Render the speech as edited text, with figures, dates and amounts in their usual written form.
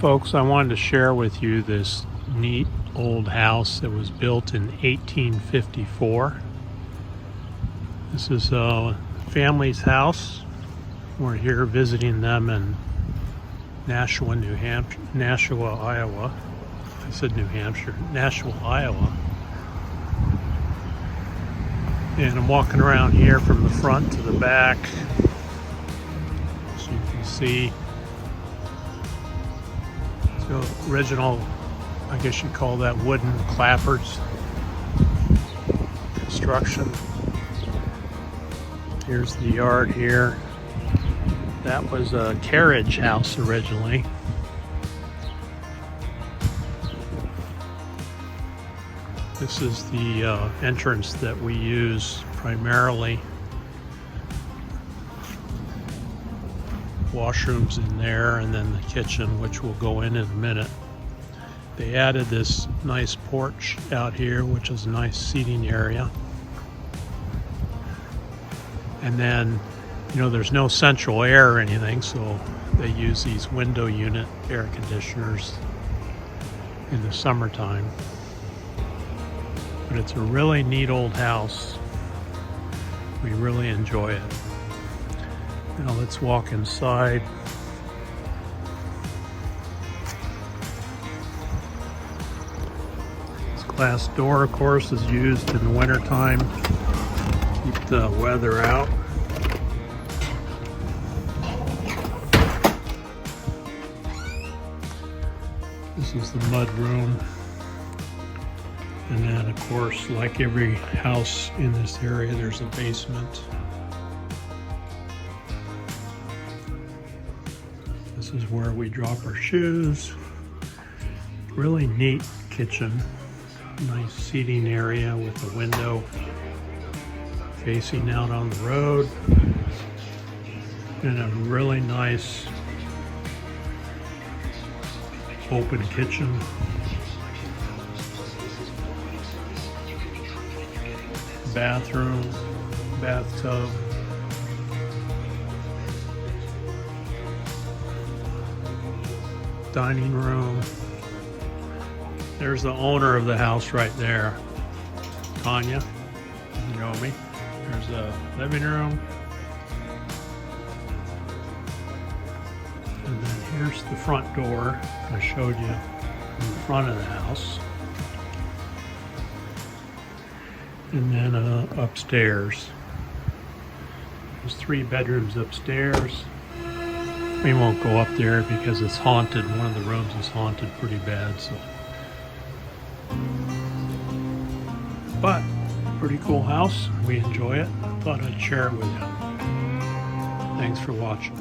Folks, I wanted to share with you this neat old house that was built in 1854. This is a family's house. We're here visiting them in Nashua, Iowa. I said New Hampshire, Nashua, Iowa. And I'm walking around here from the front to the back. As you can see, the original, I guess you'd call that wooden clapboards construction. Here's the yard here. That was a carriage house originally. This is the entrance that we use primarily. Washrooms in there, and then the kitchen, which we'll go in a minute. They added this nice porch out here, which is a nice seating area. And then, you know, there's no central air or anything, so they use these window unit air conditioners in the summertime. But it's a really neat old house. We really enjoy it. Now let's walk inside. This glass door, of course, is used in the wintertime to keep the weather out. This is the mud room. And then, of course, like every house in this area, there's a basement. This is where we drop our shoes. Really neat kitchen. Nice seating area with a window facing out on the road. And a really nice open kitchen. Bathroom, bathtub. Dining room. There's the owner of the house right there, Tanya. You know me. There's a living room. And then here's the front door I showed you in the front of the house. And then upstairs. There's 3 bedrooms upstairs. We won't go up there because it's haunted. One of the rooms is haunted pretty bad, so. But, pretty cool house. We enjoy it. I thought I'd share it with you. Thanks for watching.